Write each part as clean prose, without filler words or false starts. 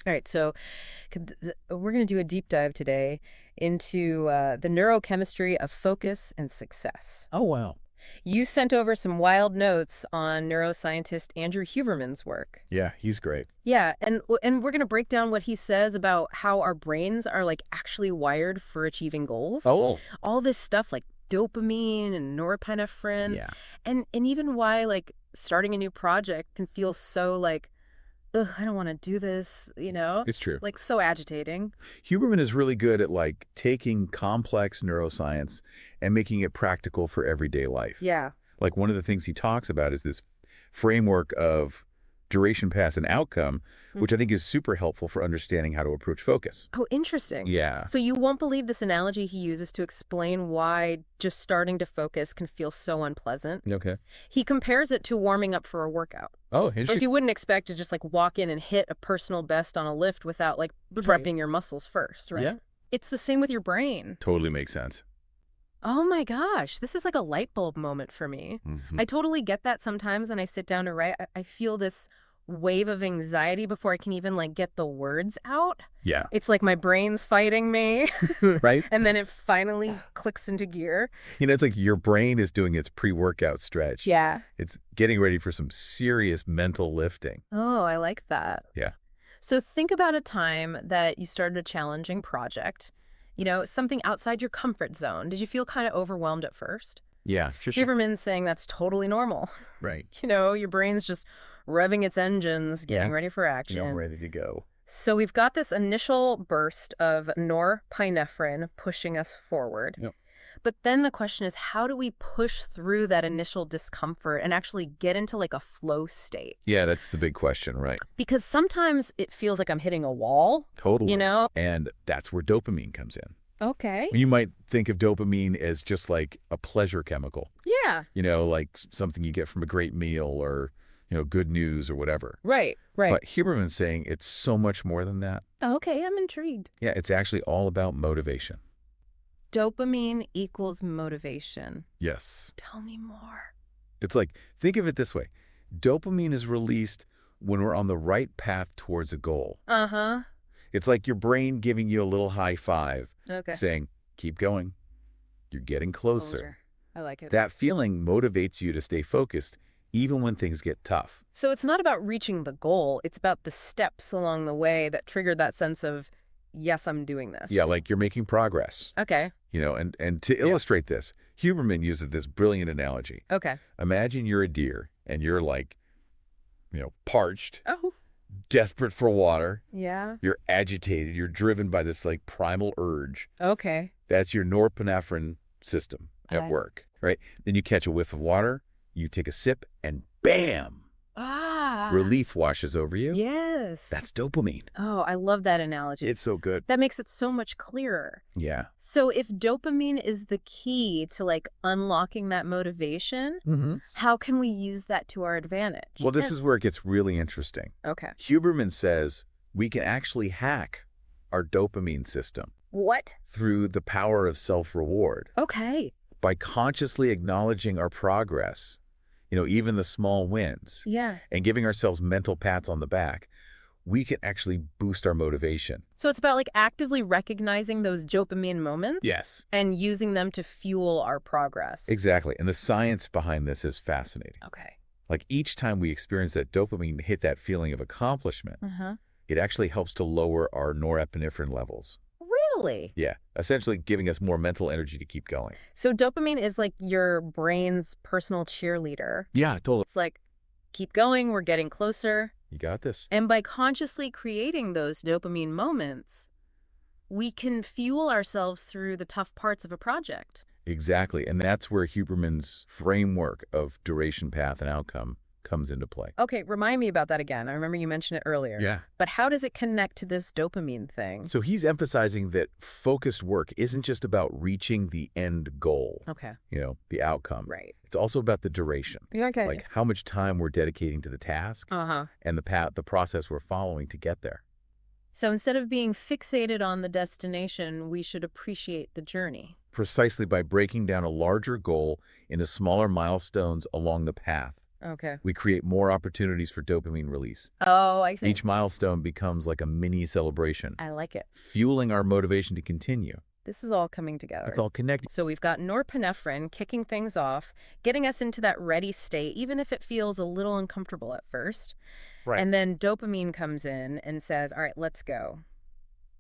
All right, so we're going to do a deep dive today into the neurochemistry of focus and success. Oh, wow. You sent over some wild notes on neuroscientist Andrew Huberman's work. Yeah, he's great. Yeah, and we're going to break down what he says about how our brains are like actually wired for achieving goals. Oh, All this stuff like dopamine and norepinephrine, yeah. and even why like starting a new project can feel so like, ugh, I don't want to do this, It's true. like so agitating. Huberman is really good at taking complex neuroscience and making it practical for everyday life. Yeah. Like one of the things he talks about is this framework of duration, path, and outcome, which I think is super helpful for understanding how to approach focus. Oh, interesting. Yeah. So you won't believe this analogy he uses to explain why just starting to focus can feel so unpleasant. Okay. He compares it to warming up for a workout. Oh, Like interesting. you wouldn't expect to just like walk in and hit a personal best on a lift without like prepping your muscles first, right? Yeah. It's the same with your brain. Totally makes sense. Oh my gosh, this is like a light bulb moment for me. Mhm. I totally get that sometimes when I sit down to write. I feel this wave of anxiety before I can even like get the words out. Yeah. It's like my brain's fighting me. Right? And then it finally clicks into gear. It's like your brain is doing its pre-workout stretch. Yeah. It's getting ready for some serious mental lifting. Oh, I like that. Yeah. So think about a time that you started a challenging project, something outside your comfort zone. Did you feel kind of overwhelmed at first? Yeah, sure. Huberman's saying that's totally normal. Right. Your brain's just revving its engines, getting ready for action. I'm ready to go. So we've got this initial burst of norepinephrine pushing us forward. Yep. But then the question is, how do we push through that initial discomfort and actually get into like a flow state? Yeah, that's the big question, right? Because sometimes it feels like I'm hitting a wall, Totally. And that's where dopamine comes in. Okay. You might think of dopamine as just like a pleasure chemical, Yeah. like something you get from a great meal or, good news or whatever. Right. But Huberman's saying it's so much more than that. Okay, I'm intrigued. Yeah, it's actually all about motivation. Dopamine equals motivation. Yes. Tell me more. It's like, think of it this way. Dopamine is released when we're on the right path towards a goal. Uh-huh. It's like your brain giving you a little high five, Okay. saying, keep going. You're getting closer. I like it. That feeling motivates you to stay focused even when things get tough. So it's not about reaching the goal. It's about the steps along the way that triggered that sense of, yes, I'm doing this. Yeah, like you're making progress. Okay. And to illustrate this, Huberman uses this brilliant analogy. Okay. Imagine you're a deer and you're parched, Oh. desperate for water. Yeah. You're agitated. You're driven by this primal urge. Okay. That's your norepinephrine system at Okay. work, right? Then you catch a whiff of water, you take a sip, and bam, Ah. relief washes over you. Yes. That's dopamine. Oh, I love that analogy. It's so good. That makes it so much clearer. Yeah. So if dopamine is the key to like unlocking that motivation, Mm-hmm. how can we use that to our advantage? Well, this is where it gets really interesting. Okay. Huberman says we can actually hack our dopamine system What? through the power of self-reward. Okay. By consciously acknowledging our progress, even the small wins, Yeah. and giving ourselves mental pats on the back, we can actually boost our motivation. So it's about like actively recognizing those dopamine moments. Yes. And using them to fuel our progress. Exactly. And the science behind this is fascinating. Okay. Like each time we experience that dopamine hit that feeling of accomplishment, Uh-huh. it actually helps to lower our norepinephrine levels. Really? Yeah, essentially giving us more mental energy to keep going. So dopamine is like your brain's personal cheerleader. Yeah, totally. It's like, keep going, we're getting closer. You got this. And by consciously creating those dopamine moments, we can fuel ourselves through the tough parts of a project. Exactly. And that's where Huberman's framework of duration, path, and outcome comes into play. Okay, remind me about that again. I remember you mentioned it earlier. Yeah. But how does it connect to this dopamine thing? So he's emphasizing that focused work isn't just about reaching the end goal, Okay. the outcome. Right. It's also about the duration, Yeah, okay. like how much time we're dedicating to the task Uh-huh. and the process we're following to get there. So instead of being fixated on the destination, we should appreciate the journey. Precisely by breaking down a larger goal into smaller milestones along the path. Okay. We create more opportunities for dopamine release. Oh, I see. Each milestone becomes like a mini celebration, I like it. fueling our motivation to continue. This is all coming together. It's all connected. So we've got norepinephrine kicking things off, getting us into that ready state, even if it feels a little uncomfortable at first. Right. And then dopamine comes in and says, all right, let's go.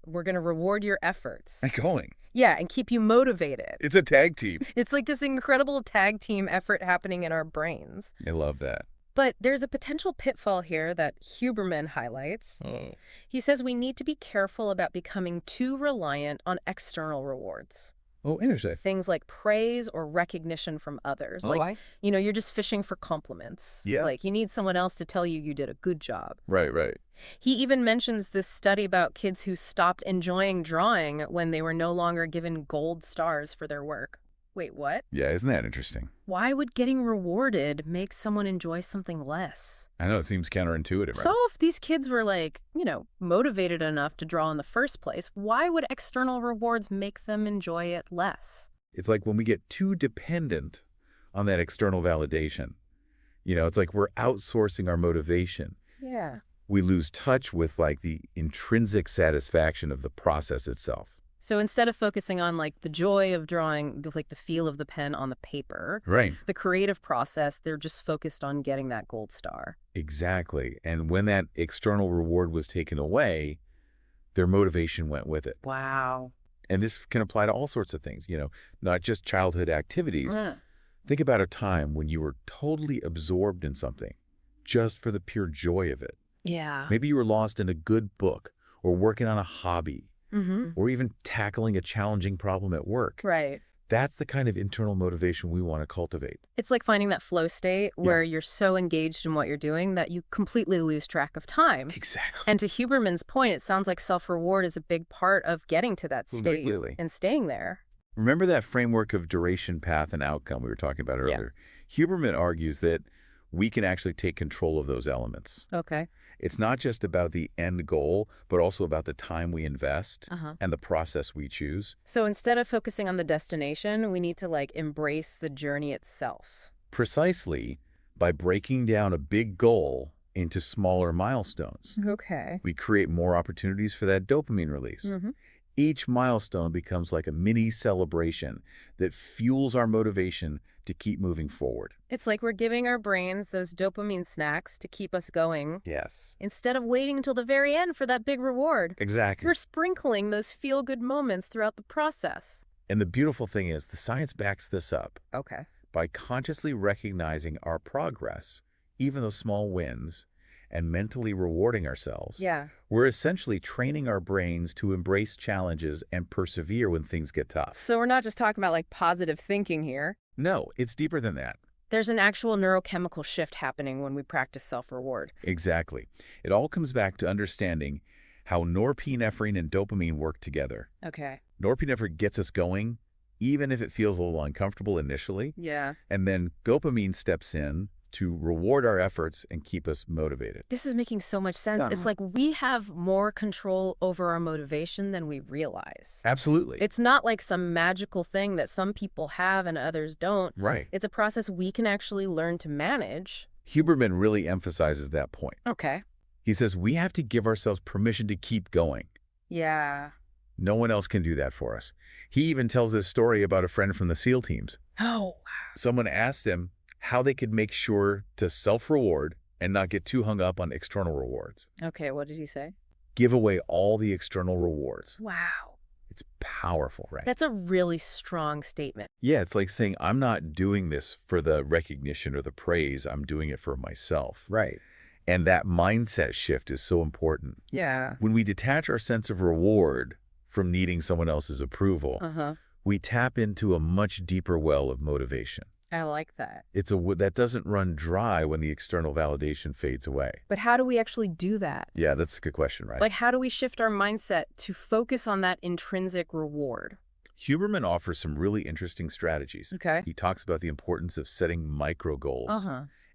We're going to reward your efforts. Going. Yeah, and keep you motivated. It's a tag team. It's like this incredible tag team effort happening in our brains. I love that. But there's a potential pitfall here that Huberman highlights. Oh. He says we need to be careful about becoming too reliant on external rewards. Oh, interesting. Things like praise or recognition from others. Like, you're just fishing for compliments. Yeah. Like, you need someone else to tell you you did a good job. Right. He even mentions this study about kids who stopped enjoying drawing when they were no longer given gold stars for their work. Wait, what? Yeah, isn't that interesting? Why would getting rewarded make someone enjoy something less? I know it seems counterintuitive, right? So if these kids were motivated enough to draw in the first place, why would external rewards make them enjoy it less? It's like when we get too dependent on that external validation. It's like we're outsourcing our motivation. Yeah. We lose touch with like the intrinsic satisfaction of the process itself. So instead of focusing on the joy of drawing, the feel of the pen on the paper, Right. the creative process, they're just focused on getting that gold star. Exactly. And when that external reward was taken away, their motivation went with it. Wow. And this can apply to all sorts of things, not just childhood activities. Think about a time when you were totally absorbed in something just for the pure joy of it. Yeah. Maybe you were lost in a good book or working on a hobby. Mm-hmm. Or even tackling a challenging problem at work. Right. That's the kind of internal motivation we want to cultivate. It's like finding that flow state where you're so engaged in what you're doing that you completely lose track of time. Exactly. And to Huberman's point, it sounds like self-reward is a big part of getting to that state Completely. and staying there. Remember that framework of duration, path, and outcome we were talking about earlier? Huberman argues that we can actually take control of those elements. Okay. It's not just about the end goal, but also about the time we invest Uh-huh. and the process we choose. So instead of focusing on the destination, we need to embrace the journey itself. Precisely by breaking down a big goal into smaller milestones. Okay. We create more opportunities for that dopamine release. Mm-hmm. Each milestone becomes like a mini celebration that fuels our motivation to keep moving forward. It's like we're giving our brains those dopamine snacks to keep us going. Yes. Instead of waiting until the very end for that big reward. Exactly. We're sprinkling those feel-good moments throughout the process. And the beautiful thing is the science backs this up. Okay. By consciously recognizing our progress, even those small wins, and mentally rewarding ourselves, we're essentially training our brains to embrace challenges and persevere when things get tough. So we're not just talking about positive thinking here. No, it's deeper than that. There's an actual neurochemical shift happening when we practice self-reward. Exactly. It all comes back to understanding how norepinephrine and dopamine work together. Okay. Norepinephrine gets us going, even if it feels a little uncomfortable initially. Yeah. And then dopamine steps in to reward our efforts and keep us motivated. This is making so much sense. It's like we have more control over our motivation than we realize. Absolutely. It's not like some magical thing that some people have and others don't. Right. It's a process we can actually learn to manage. Huberman really emphasizes that point. Okay. He says we have to give ourselves permission to keep going. Yeah. No one else can do that for us. He even tells this story about a friend from the SEAL teams. Oh. Someone asked him how they could make sure to self-reward and not get too hung up on external rewards. Okay, what did he say? Give away all the external rewards. Wow. It's powerful, right? That's a really strong statement. Yeah, it's like saying, I'm not doing this for the recognition or the praise. I'm doing it for myself. Right. And that mindset shift is so important. Yeah. When we detach our sense of reward from needing someone else's approval, we tap into a much deeper well of motivation. I like that. It's that doesn't run dry when the external validation fades away. But how do we actually do that? Yeah, that's a good question, right? How do we shift our mindset to focus on that intrinsic reward? Huberman offers some really interesting strategies. Okay. He talks about the importance of setting micro goals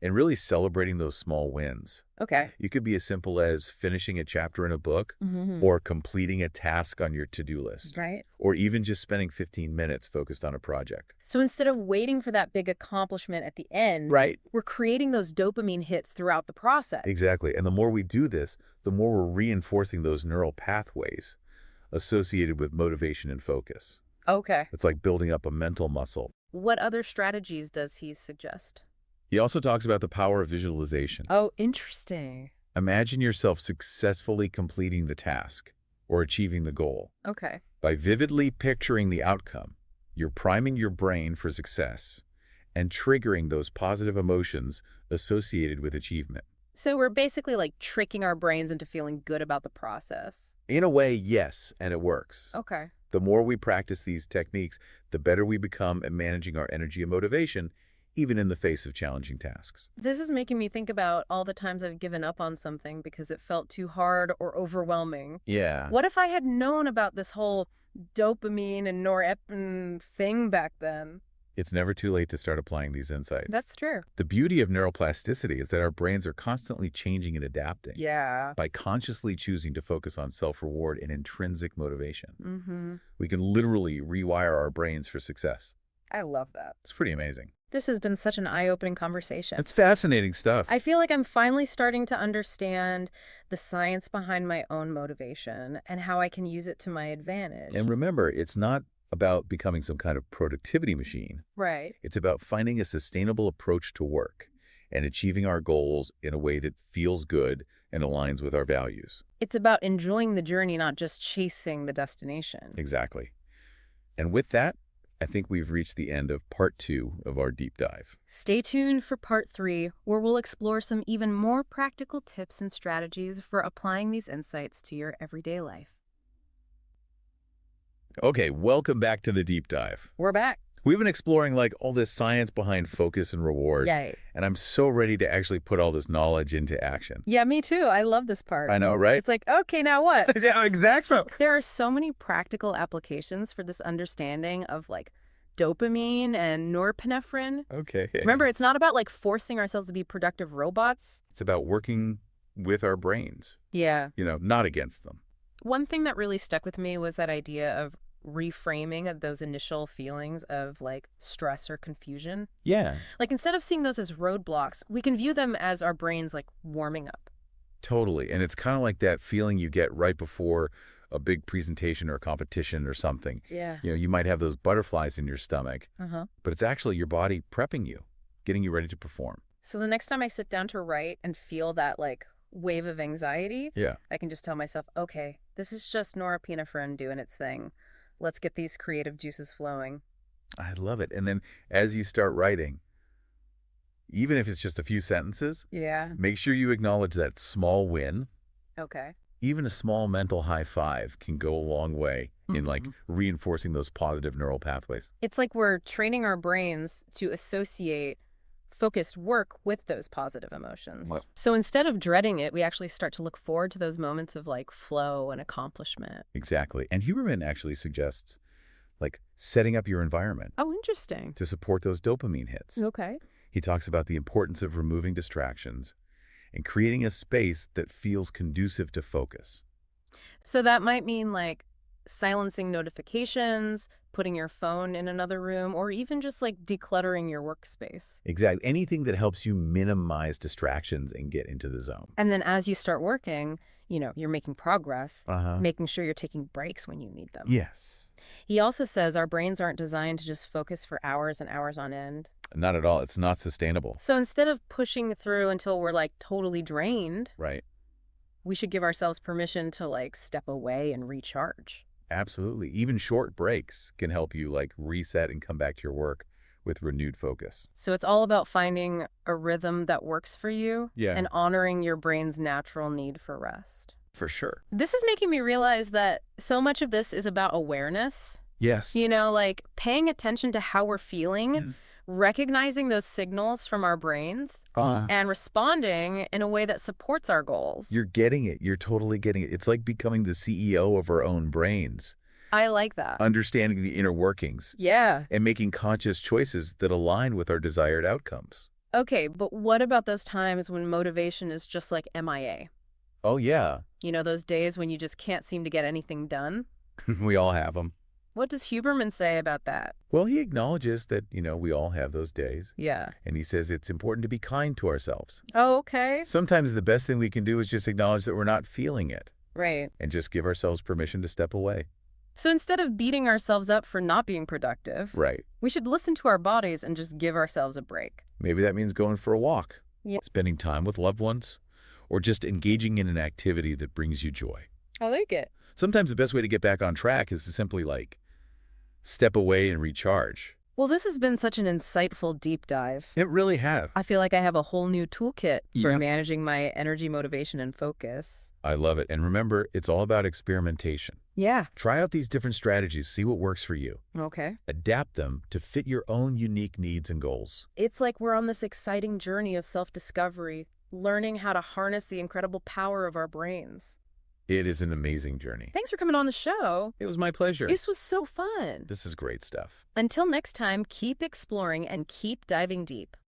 and really celebrating those small wins. Okay. You could be as simple as finishing a chapter in a book Mm-hmm. or completing a task on your to-do list, Right. or even just spending 15 minutes focused on a project. So instead of waiting for that big accomplishment at the end, Right. we're creating those dopamine hits throughout the process. Exactly. And the more we do this, the more we're reinforcing those neural pathways associated with motivation and focus. Okay. It's like building up a mental muscle. What other strategies does he suggest? He also talks about the power of visualization. Oh, interesting. Imagine yourself successfully completing the task or achieving the goal. Okay. By vividly picturing the outcome, you're priming your brain for success and triggering those positive emotions associated with achievement. So we're basically like tricking our brains into feeling good about the process. In a way, yes, and it works. Okay. The more we practice these techniques, the better we become at managing our energy and motivation, even in the face of challenging tasks. This is making me think about all the times I've given up on something because it felt too hard or overwhelming. Yeah. What if I had known about this whole dopamine and norepinephrine thing back then? It's never too late to start applying these insights. That's true. The beauty of neuroplasticity is that our brains are constantly changing and adapting. Yeah. By consciously choosing to focus on self-reward and intrinsic motivation, Mm-hmm. we can literally rewire our brains for success. I love that. It's pretty amazing. This has been such an eye-opening conversation. It's fascinating stuff. I feel like I'm finally starting to understand the science behind my own motivation and how I can use it to my advantage. And remember, it's not about becoming some kind of productivity machine. Right. It's about finding a sustainable approach to work and achieving our goals in a way that feels good and aligns with our values. It's about enjoying the journey, not just chasing the destination. Exactly. And with that, I think we've reached the end of part 2 of our deep dive. Stay tuned for part 3, where we'll explore some even more practical tips and strategies for applying these insights to your everyday life. Okay, welcome back to the deep dive. We're back. We've been exploring all this science behind focus and reward. Yay. And I'm so ready to actually put all this knowledge into action. Yeah, me too. I love this part. I know, right? It's like, okay, now what? Yeah, exactly. There are so many practical applications for this understanding of dopamine and norepinephrine. Okay. Remember, it's not about forcing ourselves to be productive robots. It's about working with our brains. Yeah. Not against them. One thing that really stuck with me was that idea of reframing of those initial feelings of stress or confusion. Yeah. Instead of seeing those as roadblocks, we can view them as our brains warming up. Totally. And it's kind of like that feeling you get right before a big presentation or a competition or something. Yeah. You might have those butterflies in your stomach, but it's actually your body prepping you, getting you ready to perform. So the next time I sit down to write and feel that wave of anxiety, Yeah. I can just tell myself, okay, this is just norepinephrine doing its thing. Let's get these creative juices flowing. I love it. And then as you start writing, even if it's just a few sentences, Yeah. make sure you acknowledge that small win. Okay. Even a small mental high five can go a long way in reinforcing those positive neural pathways. It's like we're training our brains to associate focused work with those positive emotions. Well- So instead of dreading it, we actually start to look forward to those moments of flow and accomplishment. Exactly. And Huberman actually suggests setting up your environment Oh, interesting. to support those dopamine hits. Okay. He talks about the importance of removing distractions and creating a space that feels conducive to focus. So that might mean silencing notifications, putting your phone in another room, or even just decluttering your workspace. Exactly. Anything that helps you minimize distractions and get into the zone. And then as you start working, you're making progress, Uh-huh. making sure you're taking breaks when you need them. Yes. He also says our brains aren't designed to just focus for hours and hours on end. Not at all. It's not sustainable. So instead of pushing through until we're totally drained, Right. we should give ourselves permission to step away and recharge. Absolutely. Even short breaks can help you reset and come back to your work with renewed focus. So it's all about finding a rhythm that works for you Yeah. and honoring your brain's natural need for rest. For sure. This is making me realize that so much of this is about awareness. Yes. Paying attention to how we're feeling, Mm. recognizing those signals from our brains, and responding in a way that supports our goals. You're getting it. You're totally getting it. It's like becoming the CEO of our own brains, I like that. understanding the inner workings Yeah. and making conscious choices that align with our desired outcomes. Okay, but what about those times when motivation is just like MIA? Oh, yeah. You know, those days when you just can't seem to get anything done? We all have them. What does Huberman say about that? Well, he acknowledges that, we all have those days. Yeah. And he says it's important to be kind to ourselves. Oh, okay. Sometimes the best thing we can do is just acknowledge that we're not feeling it Right. and just give ourselves permission to step away. So instead of beating ourselves up for not being productive, Right. we should listen to our bodies and just give ourselves a break. Maybe that means going for a walk, Yeah. spending time with loved ones, or just engaging in an activity that brings you joy. I like it. Sometimes the best way to get back on track is to simply, step away and recharge. Well, this has been such an insightful deep dive. It really has. I feel like I have a whole new toolkit for Yeah. managing my energy, motivation, and focus. I love it. And remember, it's all about experimentation. Yeah. Try out these different strategies, see what works for you. Okay. Adapt them to fit your own unique needs and goals. It's like we're on this exciting journey of self-discovery, learning how to harness the incredible power of our brains. It is an amazing journey. Thanks for coming on the show. It was my pleasure. This was so fun. This is great stuff. Until next time, keep exploring and keep diving deep.